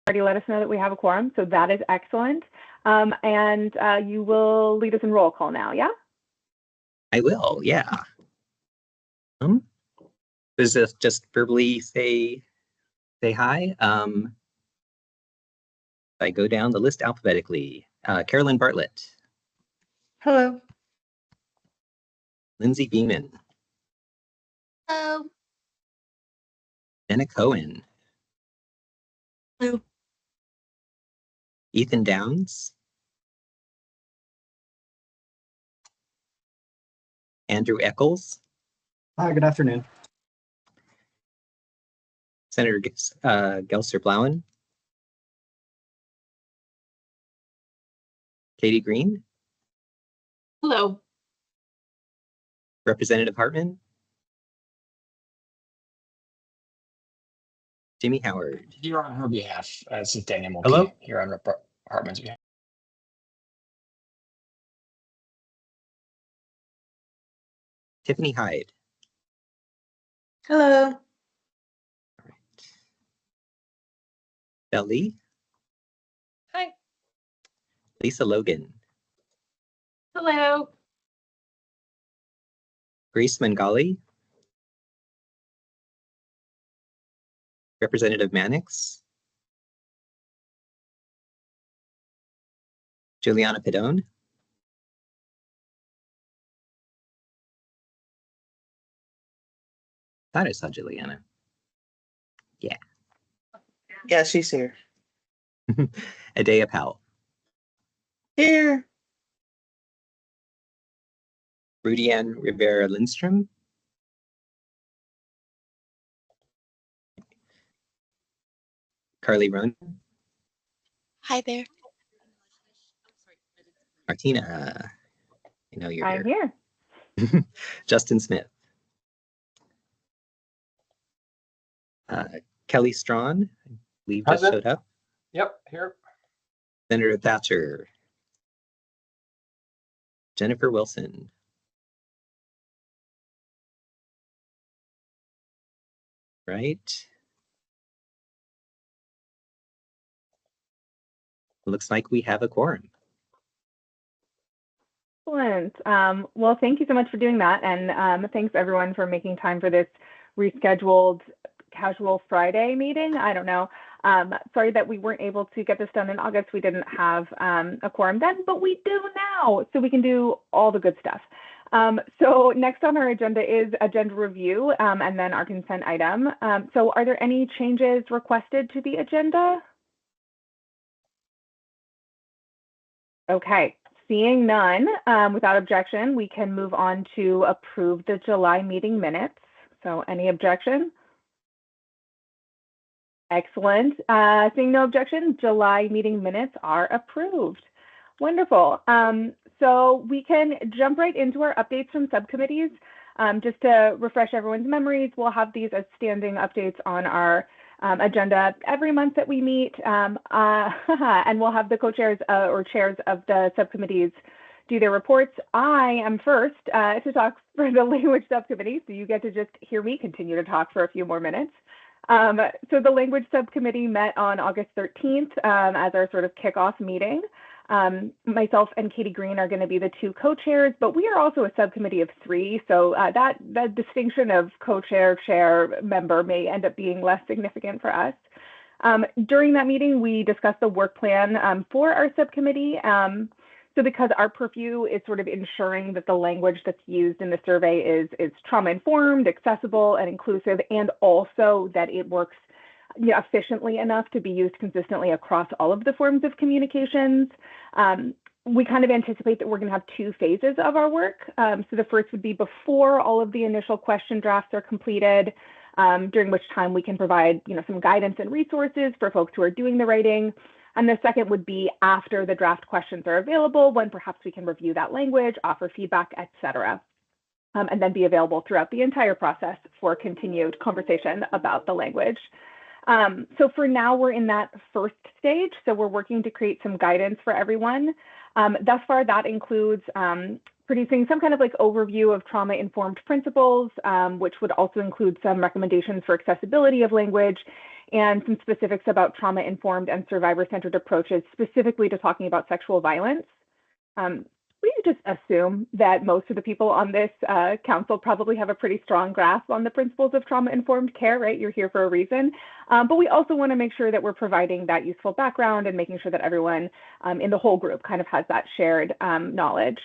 already let us know that we have a quorum, so that is excellent. And you will lead us in roll call now, yeah? I will, yeah. Does this just verbally say hi? I go down the list alphabetically. Carolyn Bartlett. Hello. Lindsay Beeman. Hello. Jenna Cohen. Hello. Ethan Downs. Andrew Eccles. Hi, good afternoon. Senator Gelser-Blauen. Katie Green. Hello. Representative Hartman. Jimmy Howard. Here on her behalf, this is Daniel Mulkey. Hello? Here on Rep. Hartman's behalf. Tiffany Hyde. Hello. Belle Lee. Hi. Lisa Logan. Hello. Grace Mangali. Representative Mannix. Juliana Pedone. Thought I saw Juliana. Yeah. Yeah, she's here. Adea Powell. Here. Rudy Ann Rivera Lindstrom. Carly Ronan. Hi there. Martina. I know you're I'm here. here. Justin Smith. Kelly Strawn, I believe just Present. showed up. Yep, here. Senator Thatcher. Jennifer Wilson. Right. Looks like we have a quorum. Excellent. Well, thank you so much for doing that. And thanks everyone for making time for this rescheduled casual Friday meeting. I don't know. Sorry that we weren't able to get this done in August. We didn't have a quorum then, but we do now. So we can do all the good stuff. So next on our agenda is agenda review and then our consent item. So are there any changes requested to the agenda? Okay. Seeing none, without objection, we can move on to approve the July meeting minutes. So any objection? Excellent. Seeing no objection, July meeting minutes are approved. Wonderful. So we can jump right into our updates from subcommittees. Just to refresh everyone's memories, we'll have these as standing updates on our agenda every month that we meet, and we'll have the co-chairs or chairs of the subcommittees do their reports. I am first to talk for the language subcommittee, so you get to just hear me continue to talk for a few more minutes. So the language subcommittee met on August 13th as our sort of kickoff meeting. Myself and Katie Green are going to be the two co-chairs, but we are also a subcommittee of three. So that distinction of co-chair, chair, member may end up being less significant for us. During that meeting, we discussed the work plan for our subcommittee. So because our purview is sort of ensuring that the language that's used in the survey is trauma-informed, accessible, and inclusive, and also that it works efficiently enough to be used consistently across all of the forms of communications. We kind of anticipate that we're going to have two phases of our work. So the first would be before all of the initial question drafts are completed, during which time we can provide some guidance and resources for folks who are doing the writing. And the second would be after the draft questions are available, when perhaps we can review that language, offer feedback, et cetera, and then be available throughout the entire process for continued conversation about the language. So for now, we're in that first stage. So we're working to create some guidance for everyone. Thus far, that includes producing some kind of overview of trauma-informed principles, which would also include some recommendations for accessibility of language and some specifics about trauma-informed and survivor-centered approaches, specifically to talking about sexual violence. We just assume that most of the people on this council probably have a pretty strong grasp on the principles of trauma-informed care, right? You're here for a reason. But we also want to make sure that we're providing that useful background and making sure that everyone in the whole group kind of has that shared knowledge.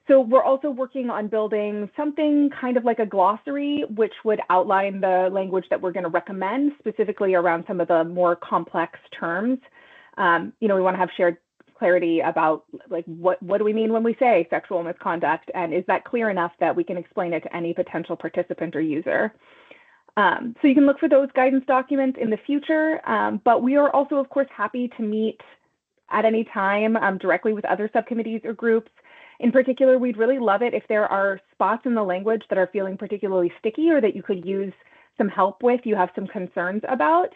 So we're also working on building something kind of like a glossary, which would outline the language that we're going to recommend, specifically around some of the more complex terms. We want to have shared clarity about like what do we mean when we say sexual misconduct, and is that clear enough that we can explain it to any potential participant or user. So you can look for those guidance documents in the future, but we are also, of course, happy to meet at any time directly with other subcommittees or groups. In particular, we'd really love it if there are spots in the language that are feeling particularly sticky or that you could use some help with, you have some concerns about.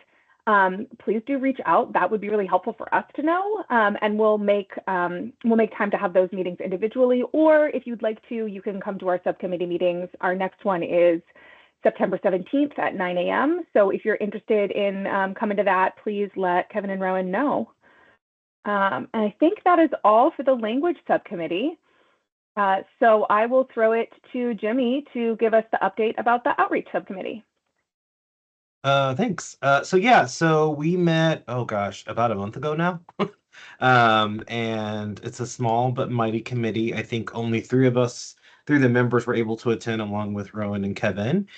Please do reach out. That would be really helpful for us to know, and we'll make time to have those meetings individually. Or if you'd like to, you can come to our subcommittee meetings. Our next one is September 17th at 9 a.m. So if you're interested in coming to that, please let Kevin and Rowan know. And I think that is all for the language subcommittee. So I will throw it to Jimmy to give us the update about the outreach subcommittee. Thanks. So we met, oh gosh, about a month ago now. And it's a small but mighty committee. I think only three of the members were able to attend along with Rowan and Kevin.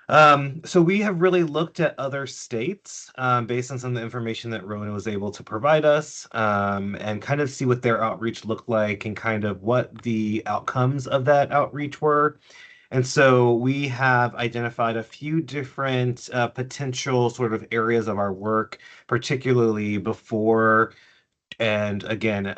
So we have really looked at other states based on some of the information that Rowan was able to provide us, and kind of see what their outreach looked like and kind of what the outcomes of that outreach were. And so we have identified a few different potential sort of areas of our work, particularly before and again,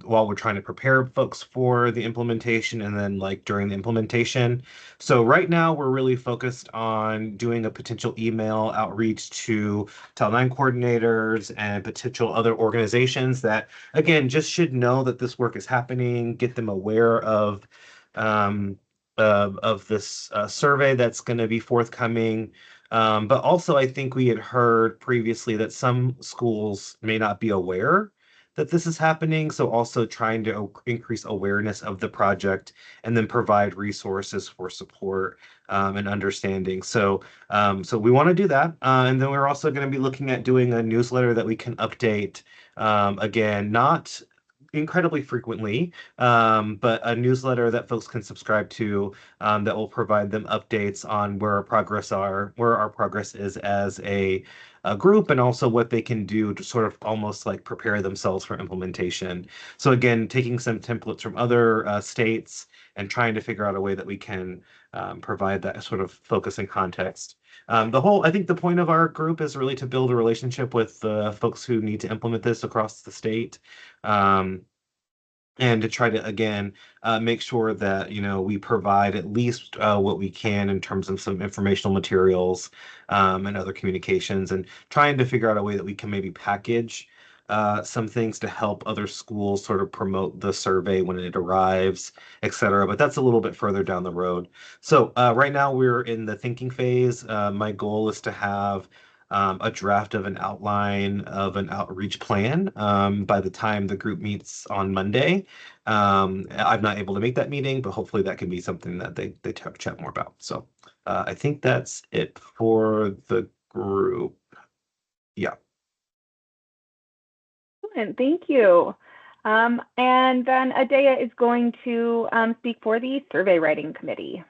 while we're trying to prepare folks for the implementation and then like during the implementation. So right now we're really focused on doing a potential email outreach to Title IX coordinators and potential other organizations that, again, just should know that this work is happening, get them aware of this survey that's going to be forthcoming. But also, I think we had heard previously that some schools may not be aware that this is happening. So also trying to increase awareness of the project and then provide resources for support and understanding. So we want to do that. And then we're also going to be looking at doing a newsletter that we can update. Again, not incredibly frequently, but a newsletter that folks can subscribe to that will provide them updates on where our progress is as a group, and also what they can do to sort of almost like prepare themselves for implementation. So again, taking some templates from other states and trying to figure out a way that we can provide that sort of focus and context. I think the point of our group is really to build a relationship with the folks who need to implement this across the state. And to try to, again, make sure that, we provide at least what we can in terms of some informational materials and other communications, and trying to figure out a way that we can maybe package some things to help other schools sort of promote the survey when it arrives, et cetera. But that's a little bit further down the road. So right now we're in the thinking phase. My goal is to have a draft of an outline of an outreach plan by the time the group meets on Monday. I'm not able to make that meeting, but hopefully that can be something that they chat more about. So I think that's it for the group. Yeah. Excellent, thank you. And then Adea is going to speak for the survey writing committee.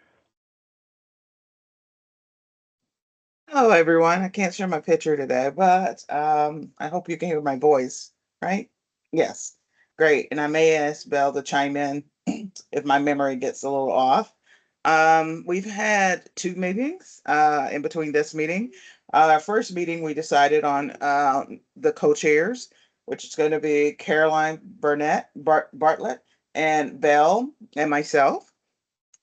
Hello, everyone. I can't share my picture today, but I hope you can hear my voice, right? Yes, great. And I may ask Belle to chime in if my memory gets a little off. We've had two meetings in between this meeting. Our first meeting, we decided on the co-chairs, which is going to be Caroline Bartlett and Belle and myself.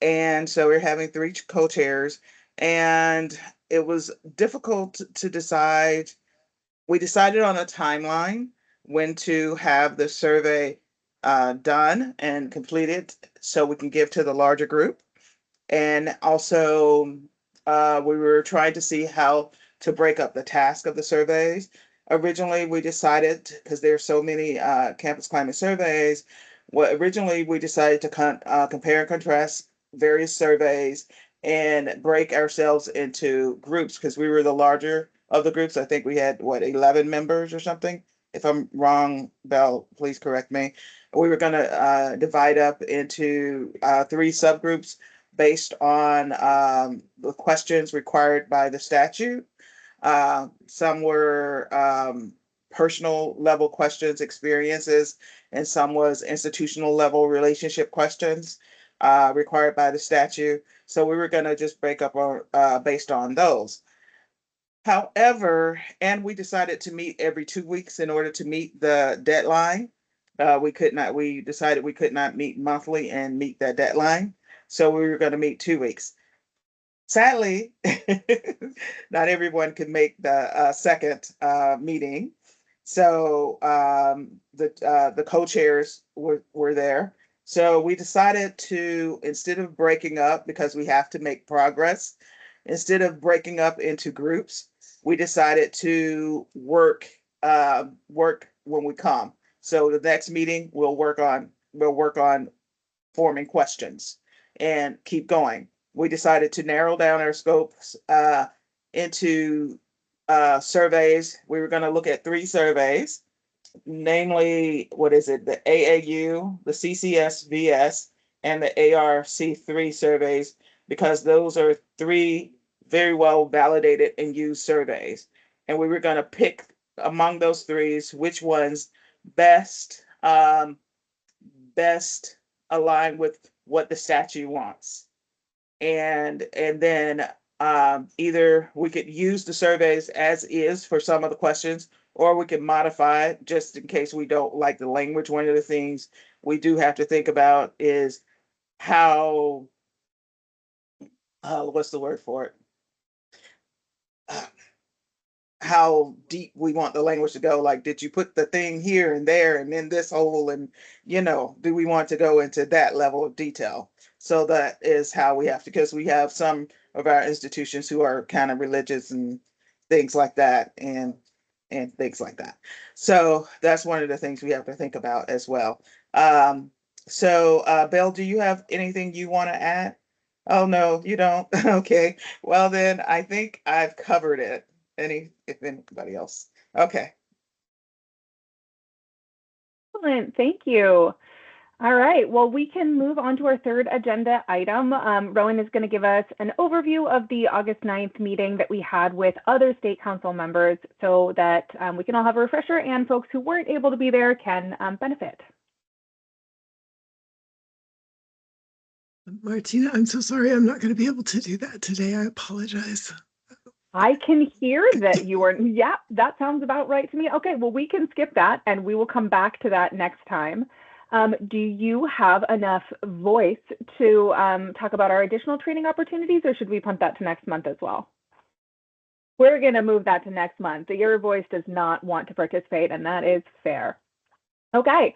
And so we're having three co-chairs, and it was difficult to decide. We decided on a timeline when to have the survey done and completed so we can give to the larger group. And also we were trying to see how to break up the task of the surveys. Originally, we decided, because there's so many campus climate surveys, originally we decided to compare and contrast various surveys and break ourselves into groups because we were the larger of the groups. I think we had, 11 members or something? If I'm wrong, Belle, please correct me. We were going to divide up into 3 subgroups based on the questions required by the statute. Some were personal level questions, experiences, and some was institutional level relationship questions required by the statute. So we were going to just break up based on those. However, and we decided to meet every 2 weeks in order to meet the deadline. We decided we could not meet monthly and meet that deadline. So we were going to meet 2 weeks. Sadly, not everyone could make the second meeting. So the co-chairs were there. So we decided to, instead of breaking up, because we have to make progress, instead of breaking up into groups, we decided to work when we come. So the next meeting we'll work on forming questions and keep going. We decided to narrow down our scopes into surveys. We were going to look at 3 surveys, namely, the AAU, the CCSVS, and the ARC3 surveys, because those are 3 very well validated and used surveys. And we were going to pick among those 3 which ones best align with what the statute wants. And then either we could use the surveys as is for some of the questions, or we could modify it just in case we don't like the language. One of the things we do have to think about is how, what's the word for it? How deep we want the language to go. Like, did you put the thing here and there and in this hole? And, do we want to go into that level of detail? So that is how we have to, because we have some of our institutions who are kind of religious and things like that, and things like that. So that's one of the things we have to think about as well. Belle, do you have anything you want to add? Oh, no, you don't. Okay. Well, then I think I've covered it. If anybody else. Okay. Excellent. Thank you. All right. Well, we can move on to our third agenda item. Rowan is going to give us an overview of the August 9th meeting that we had with other state council members so that we can all have a refresher and folks who weren't able to be there can benefit. Martina, I'm so sorry. I'm not going to be able to do that today. I apologize. I can hear that you were, yeah, that sounds about right to me. Okay, well, we can skip that and we will come back to that next time. Do you have enough voice to talk about our additional training opportunities, or should we punt that to next month as well? We're going to move that to next month. Your voice does not want to participate, and that is fair. Okay.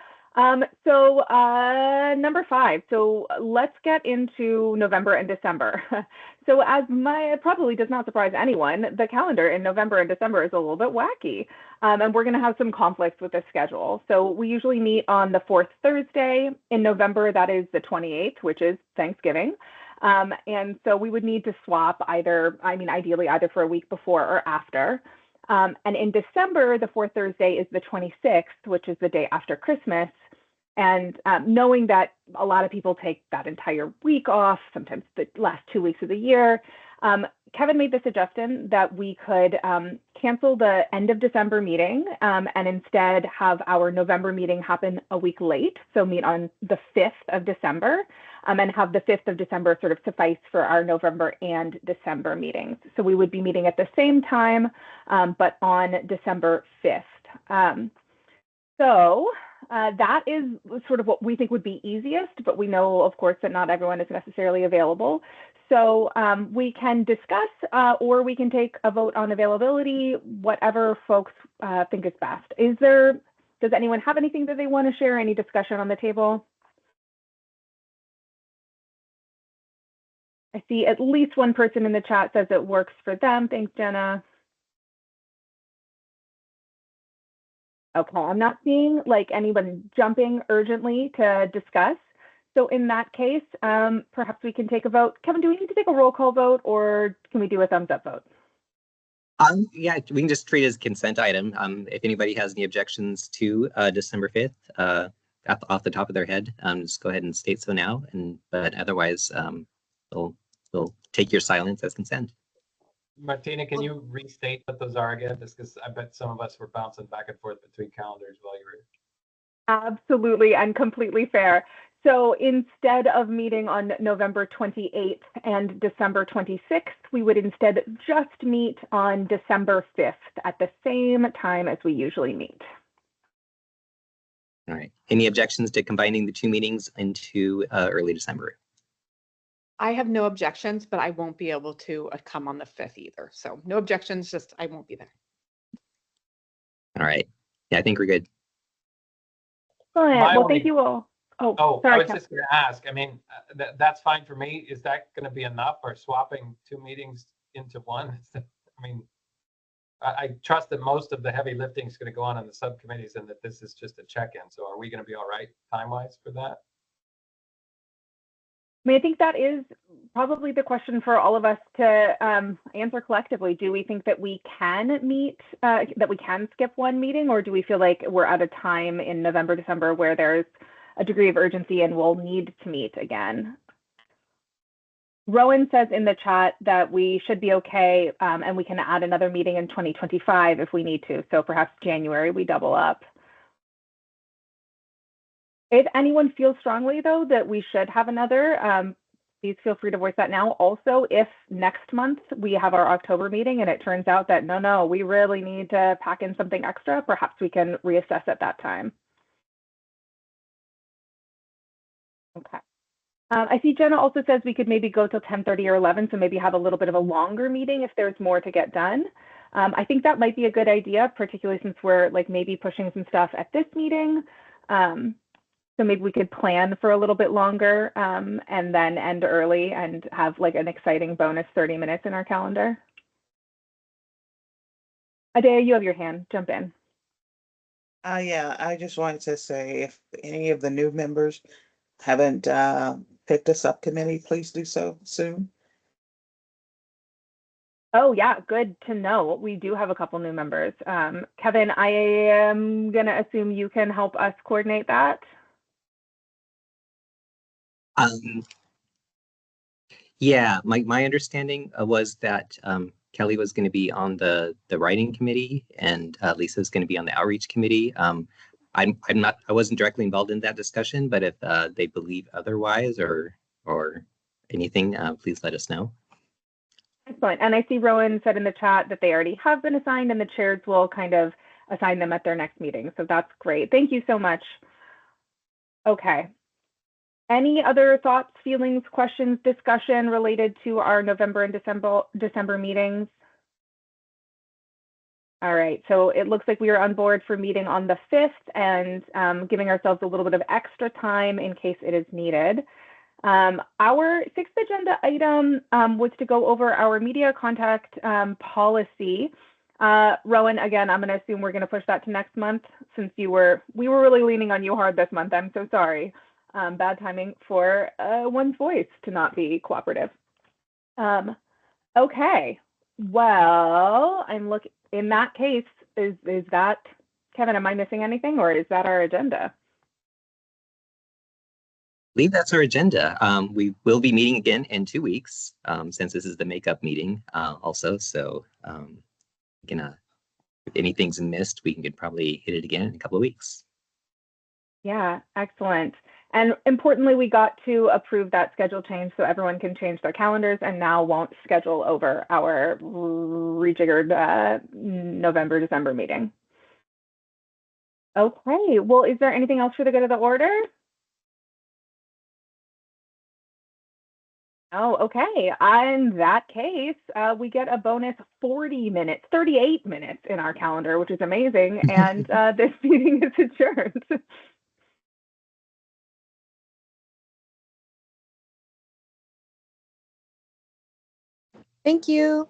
Number 5, so let's get into November and December. So as it probably does not surprise anyone, the calendar in November and December is a little bit wacky. And we're going to have some conflicts with the schedule. So we usually meet on the 4th Thursday in November. That is the 28th, which is Thanksgiving. And so we would need to swap ideally either for a week before or after. And in December, the 4th Thursday is the 26th, which is the day after Christmas. And knowing that a lot of people take that entire week off, sometimes the last 2 weeks of the year, Kevin made the suggestion that we could cancel the end of December meeting and instead have our November meeting happen a week late. So meet on the 5th of December and have the 5th of December sort of suffice for our November and December meetings. So we would be meeting at the same time, but on December 5th. That is sort of what we think would be easiest, but we know, of course, that not everyone is necessarily available. So we can discuss or we can take a vote on availability, whatever folks think is best. Does anyone have anything that they want to share? Any discussion on the table? I see at least one person in the chat says it works for them. Thanks, Jenna. Okay, I'm not seeing like anyone jumping urgently to discuss. So in that case, perhaps we can take a vote. Kevin, do we need to take a roll call vote or can we do a thumbs up vote? Yeah, we can just treat it as a consent item. If anybody has any objections to December 5th, off the top of their head, just go ahead and state so now. But otherwise, we'll take your silence as consent. Martina, can you restate what those are again? Just because I bet some of us were bouncing back and forth between calendars while you were. Absolutely, and completely fair. So instead of meeting on November 28th and December 26th, we would instead just meet on December 5th at the same time as we usually meet. All right. Any objections to combining the two meetings into early December? I have no objections, but I won't be able to come on the 5th either. So no objections, just I won't be there. All right. Yeah, I think we're good. Excellent. Well, thank you all. Oh, sorry, I was just going to ask. I mean, that's fine for me. Is that going to be enough, or swapping two meetings into one? I mean, I trust that most of the heavy lifting is going to go on in the subcommittees, and that this is just a check-in. So, are we going to be all right time-wise for that? I mean, I think that is probably the question for all of us to answer collectively. Do we think that we can meet, that we can skip one meeting, or do we feel like we're at a time in November, December where there's a degree of urgency and we'll need to meet again? Rowan says in the chat that we should be okay and we can add another meeting in 2025 if we need to. So perhaps January we double up. If anyone feels strongly, though, that we should have another, please feel free to voice that now. Also, if next month we have our October meeting and it turns out that, no, we really need to pack in something extra, perhaps we can reassess at that time. Okay. I see Jenna also says we could maybe go till 10:30 or 11, so maybe have a little bit of a longer meeting if there's more to get done. I think that might be a good idea, particularly since we're like maybe pushing some stuff at this meeting. So maybe we could plan for a little bit longer and then end early and have like an exciting bonus 30 minutes in our calendar. Adea, you have your hand. Jump in. Yeah, I just wanted to say if any of the new members haven't picked a subcommittee, please do so soon. Oh, yeah, good to know. We do have a couple new members. Kevin, I am going to assume you can help us coordinate that. Yeah, my understanding was that Kelly was going to be on the writing committee and Lisa's going to be on the outreach committee. I wasn't directly involved in that discussion, but if they believe otherwise or anything, please let us know. Excellent. And I see Rowan said in the chat that they already have been assigned and the chairs will kind of assign them at their next meeting. So that's great. Thank you so much. Okay. Any other thoughts, feelings, questions, discussion related to our November and December meetings? All right, so it looks like we are on board for meeting on the 5th and giving ourselves a little bit of extra time in case it is needed. Our 6th agenda item was to go over our media contact policy. Rowan, again, I'm going to assume we're going to push that to next month since we were really leaning on you hard this month. I'm so sorry. Bad timing for one's voice to not be cooperative. Okay, well, I'm looking. In that case, is that, Kevin, am I missing anything or is that our agenda? I believe that's our agenda. We will be meeting again in 2 weeks since this is the makeup meeting also. So if anything's missed, we can probably hit it again in a couple of weeks. Yeah, excellent. And importantly, we got to approve that schedule change so everyone can change their calendars and now won't schedule over our rejiggered November, December meeting. Okay, well, is there anything else for the good of the order? Oh, okay. In that case, we get a bonus 38 minutes in our calendar, which is amazing. And this meeting is adjourned. Thank you.